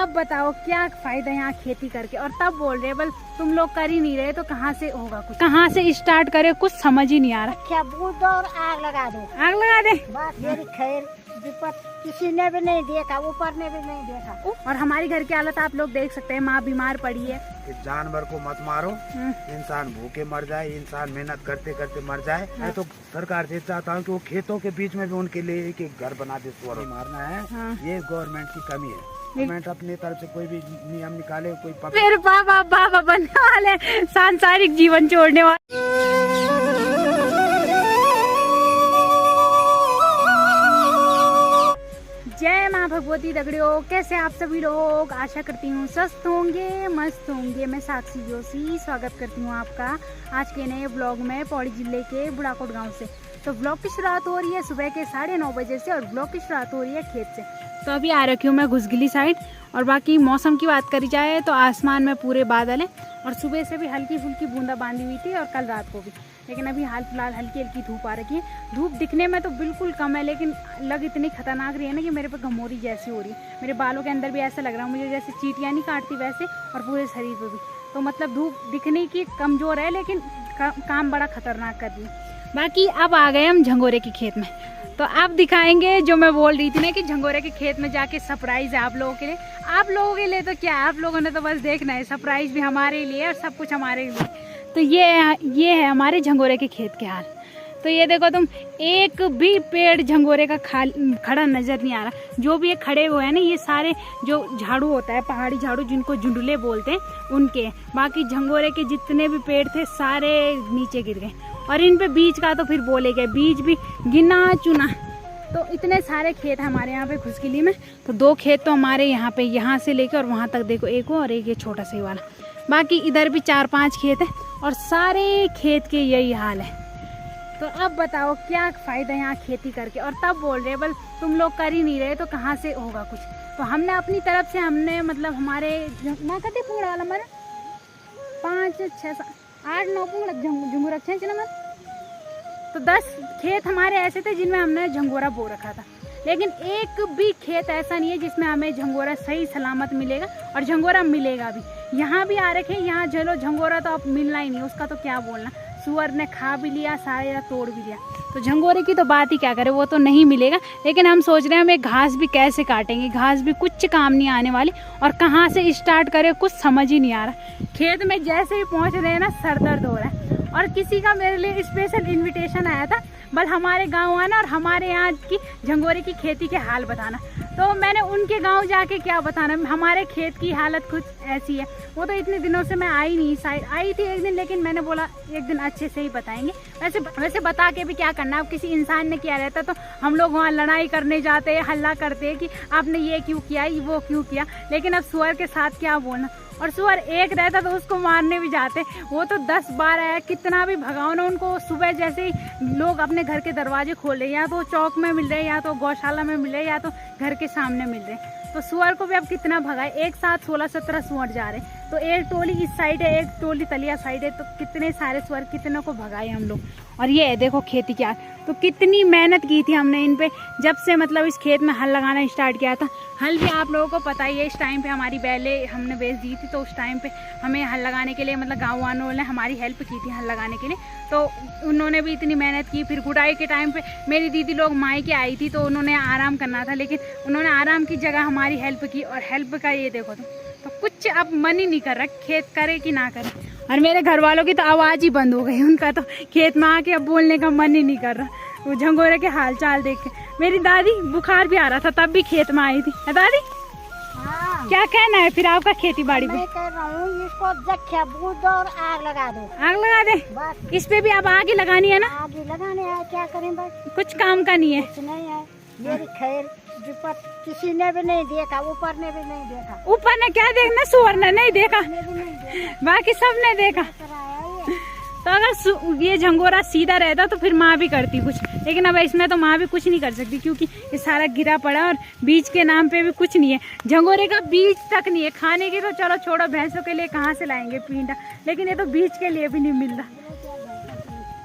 अब बताओ क्या फायदा यहाँ खेती करके। और तब बोल रहे बल तुम लोग कर ही नहीं रहे तो कहाँ से होगा कुछ, कहाँ से स्टार्ट करे कुछ समझ ही नहीं आ रहा। क्या बूझ दो और आग लगा दो, आग लगा दे बस मेरी खैर विपत किसी ने भी नहीं देखा, ऊपर ने भी नहीं देखा। और हमारी घर की हालत आप लोग देख सकते हैं, माँ बीमार पड़ी है। जानवर को मत मारो, इंसान भूखे मर जाए, इंसान मेहनत करते करते मर जाए। मैं तो सरकार से चाहता हूँ कि वो खेतों के बीच में भी उनके लिए एक घर बना दे। सुअर मारना है ये गवर्नमेंट की कमी है। गवर्नमेंट अपनी तरफ से कोई भी नियम निकाले, कोई फिर बाबा बाबा बनने वाले, सांसारिक जीवन छोड़ने वाले। जय माँ भगवती दगड़ियों, कैसे आप सभी लोग। आशा करती हूँ स्वस्थ होंगे, मस्त होंगे। मैं साक्षी जोशी स्वागत करती हूँ आपका आज के नए ब्लॉग में पौड़ी जिले के बुढ़ाकोट गांव से। तो ब्लॉग की शुरुआत हो रही है सुबह के 9:30 बजे से और ब्लॉग की शुरुआत हो रही है खेत से। तो अभी आ रखी हूँ मैं घुसगिली साइड। और बाकी मौसम की बात करी जाए तो आसमान में पूरे बादल है और सुबह से भी हल्की फुल्की बूंदा बांदी हुई थी और कल रात को भी। लेकिन अभी हाल फिलहाल हल्की हल्की धूप आ रखी है। धूप दिखने में तो बिल्कुल कम है लेकिन लग इतनी खतरनाक रही है ना कि मेरे पे घमौरी जैसी हो रही है। मेरे बालों के अंदर भी ऐसा लग रहा है मुझे जैसे चींटियां नहीं काटती वैसे, और पूरे शरीर पे भी। तो मतलब धूप दिखने की कमजोर है लेकिन काम बड़ा खतरनाक कर रही है। बाकी अब आ गए हम झंगोरे के खेत में। तो अब दिखाएंगे जो मैं बोल रही थी ना कि झंगोरे के खेत में जाके सरप्राइज है आप लोगों के लिए। आप लोगों के लिए तो क्या, आप लोगों ने तो बस देखना है, सरप्राइज भी हमारे लिए और सब कुछ हमारे लिए। तो ये है हमारे झंगोरे के खेत के हाल। तो ये देखो तुम, एक भी पेड़ झंगोरे का खड़ा नजर नहीं आ रहा। जो भी ये खड़े हुए हैं ना, ये सारे जो झाड़ू होता है, पहाड़ी झाड़ू जिनको झुंडुले बोलते हैं, उनके। बाकी झंगोरे के जितने भी पेड़ थे सारे नीचे गिर गए। और इन पे बीज का तो फिर बोले गए, बीज भी गिना चुना। तो इतने सारे खेत हमारे यहाँ पे घुसगिली में। तो 2 खेत तो हमारे यहाँ पे, यहाँ से लेकर और वहाँ तक देखो एक हो, और एक ये छोटा सा वाला। बाकी इधर भी 4-5 खेत है और सारे खेत के यही हाल है। तो अब बताओ क्या फायदा यहाँ खेती करके। और तब बोल रहे बल तुम लोग कर ही नहीं रहे तो कहाँ से होगा कुछ। तो हमने अपनी तरफ से मतलब हमारे ना कहते पूरा वाला हमारा 5, 6, 8, 9 पूरा झंगोरा रखे हैं। तो 10 खेत हमारे ऐसे थे जिनमें हमने झंगोरा बो रखा था। लेकिन एक भी खेत ऐसा नहीं है जिसमें हमें झंगोरा सही सलामत मिलेगा और झंगोरा मिलेगा भी। यहाँ भी आ रखे, यहाँ चलो झंगोरा तो अब मिलना ही नहीं, उसका तो क्या बोलना। सुअर ने खा भी लिया, सारा तोड़ भी लिया। तो झंगोरे की तो बात ही क्या करे, वो तो नहीं मिलेगा। लेकिन हम सोच रहे हैं हमें घास भी कैसे काटेंगे, घास भी कुछ काम नहीं आने वाली। और कहाँ से स्टार्ट करें कुछ समझ ही नहीं आ रहा। खेत में जैसे ही पहुँच रहे हैं ना, सर दर्द हो रहा है। और किसी का मेरे लिए स्पेशल इनविटेशन आया था, बल हमारे गांव आना और हमारे यहाँ की झंगोरे की खेती के हाल बताना। तो मैंने उनके गांव जाके क्या बताना, हमारे खेत की हालत कुछ ऐसी है। वो तो इतने दिनों से मैं आई नहीं, साइड आई थी एक दिन, लेकिन मैंने बोला एक दिन अच्छे से ही बताएंगे। वैसे बता के भी क्या करना, अब किसी इंसान ने किया रहता तो हम लोग वहाँ लड़ाई करने जाते, हल्ला करते कि आपने ये क्यों किया, वो क्यों किया। लेकिन अब सुअर के साथ क्या बोलना। और सुअर एक रहता तो उसको मारने भी जाते, वो तो 10-12 है, कितना भी भगाओ ना उनको। सुबह जैसे ही लोग अपने घर के दरवाजे खोल रहे, या तो चौक में मिल रहे, या तो गौशाला में मिल रहे, या तो घर के सामने मिल रहे। तो सुअर को भी अब कितना भगाए, एक साथ 16-17 सुअर जा रहे। तो एक टोली इस साइड है, एक टोली तलिया साइड है। तो कितने सारे सुअर, कितनों को भगाए हम लोग। और ये है देखो खेती क्या, तो कितनी मेहनत की थी हमने इन पे, जब से मतलब इस खेत में हल लगाना स्टार्ट किया था। हल भी आप लोगों को पता ही है, इस टाइम पे हमारी बैले हमने बेच दी थी। तो उस टाइम पे हमें हल लगाने के लिए मतलब गाँव वालों ने हमारी हेल्प की थी हल लगाने के लिए। तो उन्होंने भी इतनी मेहनत की। फिर गुड़ाई के टाइम पे मेरी दीदी लोग मायके आई थी, तो उन्होंने आराम करना था, लेकिन उन्होंने आराम की जगह हमारी हेल्प की। और हेल्प का ये देखो तो कुछ अब मन ही नहीं कर रहा खेत करे कि ना करे। और मेरे घर वालों की तो आवाज़ ही बंद हो गई, उनका तो खेत में आके अब बोलने का मन ही नहीं कर रहा। वो झंगोरे के हाल चाल देख के मेरी दादी, बुखार भी आ रहा था तब भी खेत में आई थी। है दादी? हाँ। क्या कहना है फिर आपका खेती बाड़ी पे? मैं कह रहा हूँ इसको जख्या बूझ दो और आग लगा दो, आग लगा दे बस। इस पे भी अब आग ही लगानी है ना, आग लगाने आए, क्या करें बस, कुछ काम का नहीं है। कुछ नहीं है। मेरी खैर विपत किसी ने भी नहीं देखा, ऊपर ने भी नहीं देखा। ऊपर ने क्या देखना, सुअर ने नहीं देखा, ने भी नहीं देखा, बाकी सब ने देखा। कराया ये। तो अगर ये झंगोरा सीधा रहता तो फिर माँ भी करती कुछ, लेकिन अब इसमें तो माँ भी कुछ नहीं कर सकती क्योंकि ये सारा गिरा पड़ा और बीज के नाम पे भी कुछ नहीं है। झंगोरे का बीज तक नहीं है खाने की, तो चलो छोड़ो, भैंसों के लिए कहाँ से लाएंगे पींडा, लेकिन ये तो बीज के लिए भी नहीं मिल रहा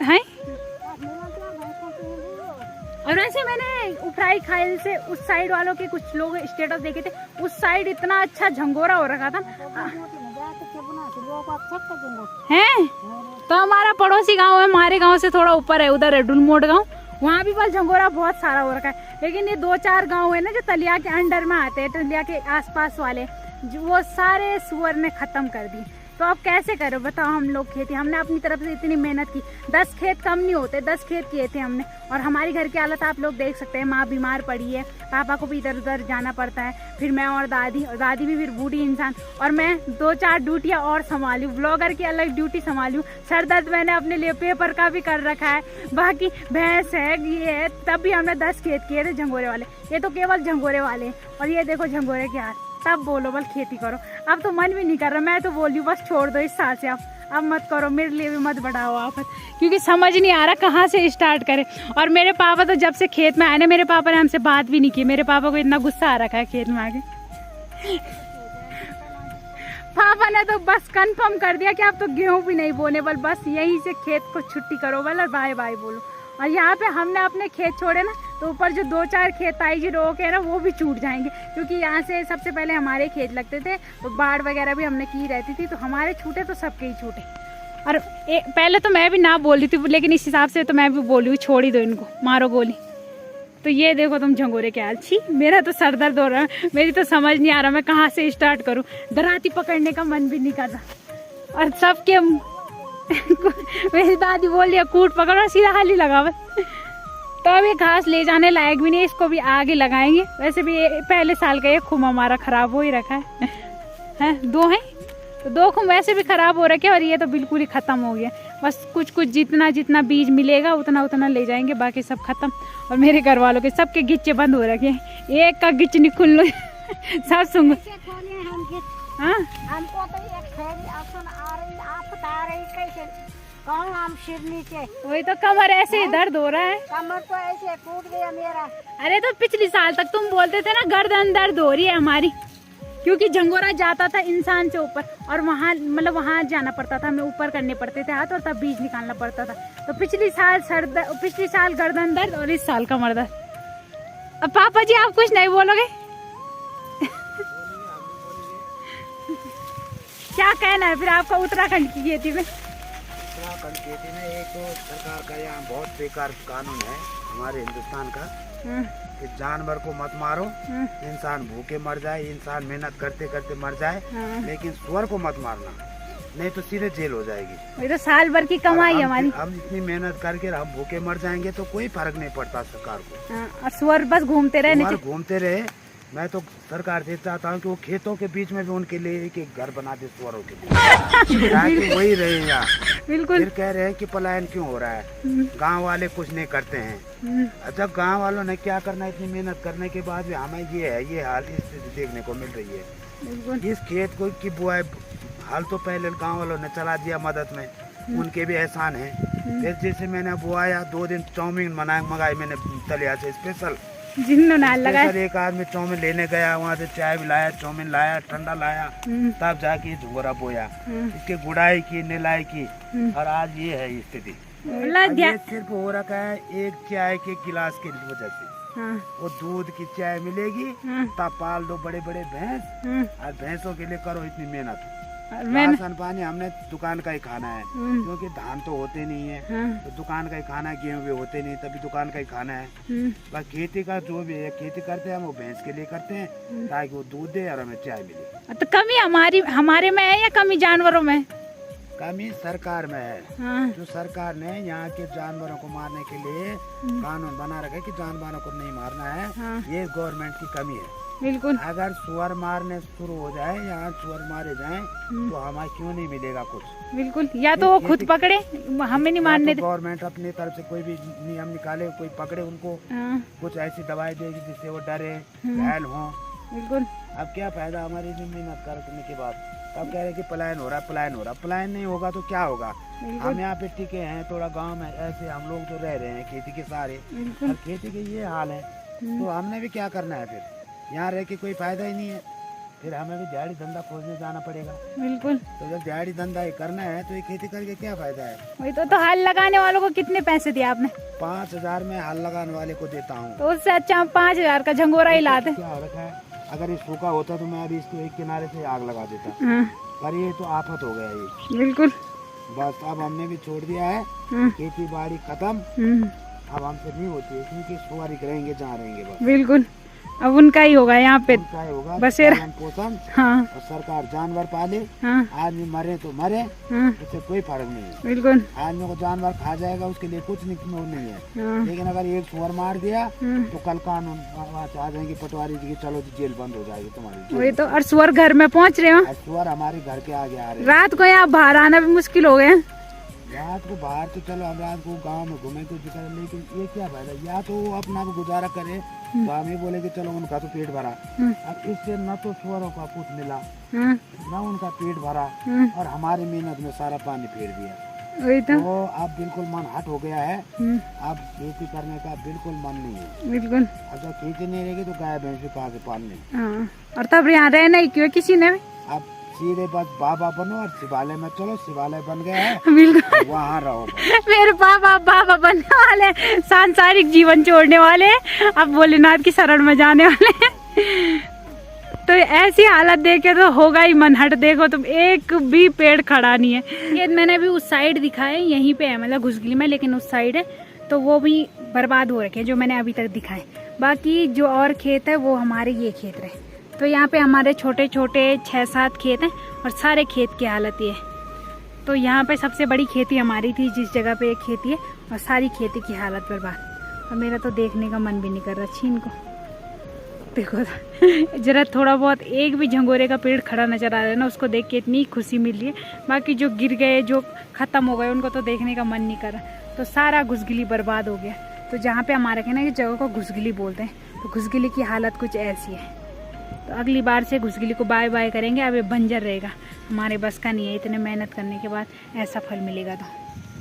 है। और वैसे मैंने उफराई खाइल से उस साइड वालों के कुछ लोग स्टेटस देखे थे, उस साइड इतना अच्छा झंगोरा हो रखा था है। तो हमारा पड़ोसी गांव है, हमारे गांव से थोड़ा ऊपर है, उधर है डुलमोट गांव, वहाँ भी बस झंगोरा बहुत सारा हो रखा है। लेकिन ये 2-4 गांव है ना जो तलिया के अंडर में आते हैं, तलिया के आसपास वाले, जो वो सारे सुअर ने खत्म कर दिए। तो अब कैसे करो बताओ, हम लोग खेती, हमने अपनी तरफ से इतनी मेहनत की, 10 खेत कम नहीं होते, 10 खेत किए थे हमने। और हमारी घर की हालत आप लोग देख सकते हैं, माँ बीमार पड़ी है, पापा को भी इधर उधर जाना पड़ता है, फिर मैं और दादी भी फिर बूढ़ी इंसान, और मैं 2-4 ड्यूटियाँ और संभाली, ब्लॉगर की अलग ड्यूटी संभालूँ, सर दर्द मैंने अपने लिए पेपर का भी कर रखा है, बाकी भैंस है ये है। तब भी हमने 10 खेत किए थे झंगोरे वाले, ये तो केवल झंगोरे वाले हैं। और ये देखो झंगोरे के हाथ, तब बोलो बल खेती करो। अब तो मन भी नहीं कर रहा, मैं तो बोल रही हूँ बस छोड़ दो इस साल से, अब मत करो, मेरे लिए भी मत बढ़ाओ आप, क्योंकि समझ नहीं आ रहा कहाँ से स्टार्ट करें। और मेरे पापा तो जब से खेत में आए ना, मेरे पापा ने हमसे बात भी नहीं की, मेरे पापा को इतना गुस्सा आ रखा है खेत में आके। पापा ने तो बस कंफर्म कर दिया कि आप तो गेहूं भी नहीं बोने, बस यहीं से खेत को छुट्टी करो बल और बाय बाय बोलो। और यहाँ पे हमने अपने खेत छोड़े ना, तो ऊपर जो 2-4 खेत ताई जी रोक है ना, वो भी छूट जाएंगे, क्योंकि यहाँ से सबसे पहले हमारे खेत लगते थे, तो बाढ़ वगैरह भी हमने की रहती थी, तो हमारे छूटे तो सबके ही छूटे। और पहले तो मैं भी ना बोल रही थी, लेकिन इस हिसाब से तो मैं भी बोल रही हूँ, छोड़ ही दो इनको, मारो गोली। तो ये देखो तुम झंगोरे के हाल, छी मेरा तो सर दर्द हो रहा है, मेरी तो समझ नहीं आ रहा मैं कहाँ से स्टार्ट करूँ, दराती पकड़ने का मन भी नहीं कर रहा। और सबके मेरी दादी बोल रही है कूट पकड़ो, सीधा हाली लगावे। तो अब ये घास ले जाने लायक भी नहीं, इसको भी आगे लगाएंगे। वैसे भी पहले साल का ये खुम हमारा खराब हो ही रखा है 2 हैं, तो 2 खुम वैसे भी खराब हो रखे, और ये तो बिल्कुल ही खत्म हो गया। बस कुछ जितना बीज मिलेगा उतना ले जाएंगे, बाकी सब खत्म। और मेरे घर वालों के सबके गिच्चे बंद हो रखे हैं, एक का गिच नहीं खुल सब सुन। हाँ हमको तो ये खैरी आसन आ रही, आप बता रही कैसे कौन हम सिर नीचे, वही तो कमर ऐसे ही दर्द हो रहा है, कमर तो ऐसे टूट गया मेरा। अरे तो पिछले साल तक तुम बोलते थे ना गर्दन दर्द हो रही है हमारी, क्योंकि झंगोरा जाता था इंसान से ऊपर, और वहाँ मतलब वहाँ जाना पड़ता था, हमें ऊपर करने पड़ते थे हाथ, और तब बीज निकालना पड़ता था। तो पिछले साल गर्दन दर्द और इस साल कमर दर्द। अब पापा जी आप कुछ नहीं बोलोगे? क्या कहना है फिर आपका उत्तराखंड की खेती में? उत्तराखंड खेती में एक तो सरकार का यहाँ बहुत बेकार कानून है हमारे हिंदुस्तान का, कि जानवर को मत मारो, इंसान भूखे मर जाए, इंसान मेहनत करते करते मर जाए, लेकिन सुअर को मत मारना, नहीं तो सीधे जेल हो जाएगी। ये तो साल भर की कमाई हमारी, हम इतनी मेहनत करके हम भूखे मर जाएंगे तो कोई फर्क नहीं पड़ता सरकार को। और सुअर बस घूमते रहे। मैं तो सरकार से चाहता हूँ कि वो खेतों के बीच में भी उनके लिए एक घर बना दे सुअरों के लिए, ताकि वही रहे यहाँ। बिल्कुल। फिर कह रहे हैं कि पलायन क्यों हो रहा है, गांव वाले कुछ नहीं करते हैं। अच्छा, गांव वालों ने क्या करना, इतनी मेहनत करने के बाद भी हमें ये हाल स्थिति देखने को मिल रही है। इस खेत को की बुआई हाल तो पहले गांव वालों ने चला दिया मदद में, उनके भी एहसान है। फिर जैसे मैंने बुआया 2 दिन चाउमीन मंगाई मैंने तलिया से स्पेशल, एक आदमी चाउमीन लेने गया, वहाँ से चाय भी लाया, चाउमीन लाया, ठंडा लाया, तब जाके झुंगोरा बोया, इसके गुड़ाई की, निलाई की, और आज ये है स्थिति। ये सिर्फ हो रखा है एक चाय के गिलास की वजह से। वो दूध की चाय मिलेगी तब पाल दो बड़े बड़े भैंस, और भैंसों के लिए करो इतनी मेहनत। राशन पानी हमने दुकान का ही खाना है, क्योंकि धान तो होते नहीं है, तो दुकान का ही खाना, गेहूं भी होते नहीं, तभी दुकान का ही खाना है। बस खेती का जो भी है खेती करते हैं हम, वो भैंस के लिए करते हैं, ताकि वो दूध दे और हमें चाय मिले। तो कमी हमारे में है या कमी जानवरों में? कमी सरकार में है। जो सरकार ने यहाँ के जानवरों को मारने के लिए कानून बना रखा है कि जानवरों को नहीं मारना है, ये गवर्नमेंट की कमी है। बिल्कुल। अगर सुअर मारने शुरू हो जाए, यहाँ सुअर मारे जाएं, तो हमें क्यों नहीं मिलेगा कुछ? बिल्कुल, या तो वो खुद पकड़े, हमें नहीं मारने दे। गवर्नमेंट अपनी तरफ से कोई भी नियम निकाले, कोई पकड़े उनको, कुछ ऐसी दवाई देगी जिससे वो डरे, घायल हो। बिल्कुल। अब क्या फायदा हमारी मेहनत करने के बाद? अब कह रहे कि पलायन हो रहा, पलायन नहीं होगा तो क्या होगा? हम यहाँ पे टिके हैं, थोड़ा गाँव में ऐसे हम लोग तो रह रहे हैं खेती के सारे, और खेती के ये हाल है, तो हमने भी क्या करना है फिर? यहाँ रह के कोई फायदा ही नहीं है। फिर हमें भी दिहाड़ी धंधा खोजने जाना पड़ेगा। बिल्कुल। तो जब दिहाड़ी धंधा ही करना है तो ये खेती करके क्या फायदा है? वही तो हल लगाने वालों को कितने पैसे दिए आपने? 5,000 में हल लगाने वाले को देता हूँ। तो उससे अच्छा हम 5,000 का झंगोरा ही लाते। क्या रखा है? अगर ये सूखा होता तो मैं अभी इसको एक किनारे से आग लगा देता। हाँ। पर ये तो आफत हो गया ये। बिल्कुल। बस अब हमने भी छोड़ दिया है। हाँ। खेती बाड़ी खत्म। अब हमसे नहीं होती है क्योंकि सुअर रहेंगे जहाँ रहेंगे बस। बिल्कुल। अब उनका ही होगा यहाँ पे होगा बसेरा पोषण। हाँ। और सरकार जानवर पाले। हाँ। आदमी मरे तो मरे। हाँ। उससे कोई फर्क नहीं है। बिल्कुल। आदमी को जानवर खा जाएगा उसके लिए कुछ नहीं है। हाँ। लेकिन अगर एक सुअर मार दिया हाँ। तो कल कानून आ जाएंगे पटवारी जी की, चलो जी जेल बंद हो जाएगी तुम्हारी। वही तो। और सुअर घर में पहुँच रहे हो। सुअर हमारे घर के आगे आ रहे हैं। रात को यहाँ बाहर आना भी मुश्किल हो गया। रात को बाहर तो चलो हम रात को गांव में घूमे कुछ करे, लेकिन ये क्या फायदा? या तो वो अपना को गुजारा करे तो हम ही बोले कि चलो उनका तो पेट भरा। अब इससे न तो सुअरों का कुछ मिला न उनका पेट भरा और हमारी मेहनत में सारा पानी फेर दिया। वही तो। तो अब बिल्कुल मन हट हो गया है। अब खेती करने का बिल्कुल मन नहीं है। बिल्कुल। अगर खेती नहीं रहेगी तो गाय भैंस भी कहाँ से पालने। और तब यहाँ रहना ही क्यों किसी ने भी। अब सीधे बस बाबा बनो और शिवालय में चलो। शिवालय बन गया है, बिल्कुल। वहाँ रहो। मेरे बाबा बनने वाले, सांसारिक जीवन छोड़ने वाले, अब भोलेनाथ की शरण में जाने वाले। तो ऐसी हालत देखे तो होगा ही मन हट। देखो तुम, एक भी पेड़ खड़ा नहीं है। ये मैंने अभी उस साइड दिखाए, यहीं पे है मतलब घुसगली में, लेकिन उस साइड है तो वो भी बर्बाद हो रखे जो मैंने अभी तक दिखाए। बाकी जो और खेत है वो हमारे ये खेत रहे। तो यहाँ पे हमारे छोटे छोटे 6-7 खेत हैं और सारे खेत की हालत ये है। तो यहाँ पे सबसे बड़ी खेती हमारी थी जिस जगह पे एक खेती है, और सारी खेती की हालत बर्बाद। और मेरा तो देखने का मन भी नहीं कर रहा छीन को। देखो जरा थोड़ा बहुत एक भी झंगोरे का पेड़ खड़ा नजर आ रहा है ना, उसको देख के इतनी खुशी मिल रही है। बाकी जो गिर गए, जो खत्म हो गए, उनको तो देखने का मन नहीं कर रहा। तो सारा घुसगिली बर्बाद हो गया। तो जहाँ पे हमारे कहना कि जगह को घुसगिली बोलते हैं, तो घुसगिली की हालत कुछ ऐसी है। तो अगली बार से घुसगिली को बाय बाय करेंगे। अब ये बंजर रहेगा, हमारे बस का नहीं है। इतने मेहनत करने के बाद ऐसा फल मिलेगा।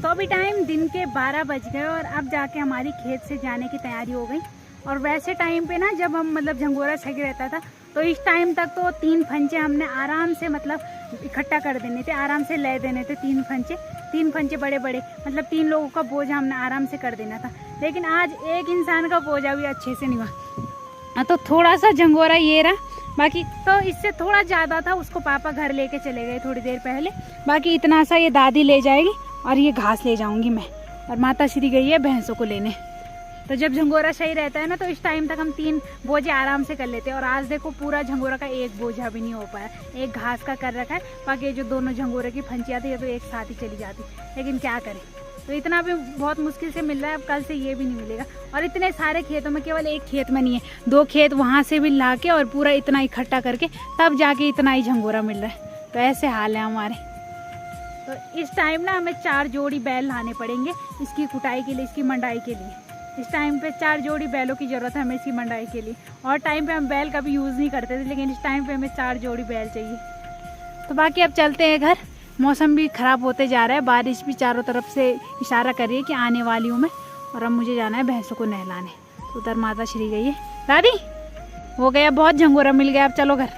तो अभी टाइम दिन के 12 बज गए और अब जाके हमारी खेत से जाने की तैयारी हो गई। और वैसे टाइम पे ना, जब हम मतलब झंगोरा सही रहता था तो इस टाइम तक तो 3 फंचे हमने आराम से मतलब इकट्ठा कर देने थे, आराम से ले देने थे। 3 फंचे बड़े बड़े, मतलब 3 लोगों का बोझा हमने आराम से कर देना था। लेकिन आज एक इंसान का बोझा भी अच्छे से नहीं हुआ। तो थोड़ा सा झंगोरा ये रहा, बाकी तो इससे थोड़ा ज़्यादा था, उसको पापा घर लेके चले गए थोड़ी देर पहले। बाकी इतना सा ये दादी ले जाएगी और ये घास ले जाऊंगी मैं। और माता श्री गई है भैंसों को लेने। तो जब झंगोरा सही रहता है ना, तो इस टाइम तक हम 3 बोझे आराम से कर लेते हैं। और आज देखो पूरा झंगोरा का एक बोझा भी नहीं हो पाया। एक घास का कर रखा है, बाकी जो दोनों झंगोरे की फंचियाँ थी ये तो एक साथ ही चली जाती। लेकिन क्या करें, तो इतना भी बहुत मुश्किल से मिल रहा है। अब कल से ये भी नहीं मिलेगा। और इतने सारे खेतों में, केवल एक खेत में नहीं है, 2 खेत वहाँ से भी ला के और पूरा इतना इकट्ठा करके तब जाके इतना ही झंगोरा मिल रहा है। तो ऐसे हाल है हमारे। तो इस टाइम ना हमें 4 जोड़ी बैल लाने पड़ेंगे इसकी कुटाई के लिए, इसकी मंडाई के लिए। इस टाइम पे 4 जोड़ी बैलों की ज़रूरत है हमें इसकी मंडाई के लिए। और टाइम पे हम बैल कभी यूज़ नहीं करते थे, लेकिन इस टाइम पे हमें 4 जोड़ी बैल चाहिए। तो बाकी अब चलते हैं घर। मौसम भी ख़राब होते जा रहा है, बारिश भी चारों तरफ से इशारा कर रही है कि आने वाली हूँ मैं। और अब मुझे जाना है भैंसों को नहलाने। तो उधर माता श्री गई है। दादी हो गया, बहुत झंगोरा मिल गया, अब चलो घर।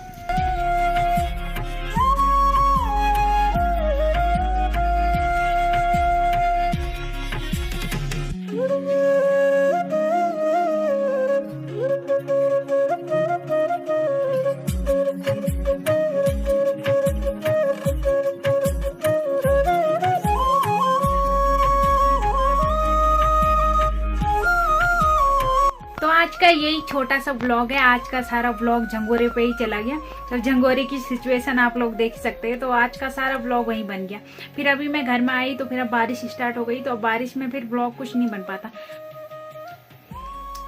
आज का यही छोटा सा ब्लॉग है। आज का सारा ब्लॉग झंगोरे पे ही चला गया। तो झंगोरे की सिचुएशन आप लोग देख सकते हैं। तो आज का सारा ब्लॉग वहीं बन गया। फिर अभी मैं घर में आई तो फिर अब बारिश स्टार्ट हो गई। तो अब बारिश में फिर ब्लॉग कुछ नहीं बन पाता।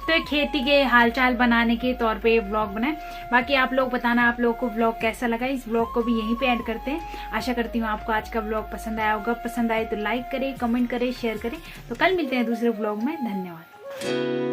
तो खेती के हालचाल बनाने के तौर पे ब्लॉग बनाए। बाकी आप लोग बताना आप लोगों को ब्लॉग कैसा लगा। इस ब्लॉग को भी यहीं पे एंड करते हैं। आशा करती हूँ आपको आज का ब्लॉग पसंद आया होगा। पसंद आए तो लाइक करें, कमेंट करें, शेयर करें। तो कल मिलते हैं दूसरे ब्लॉग में। धन्यवाद।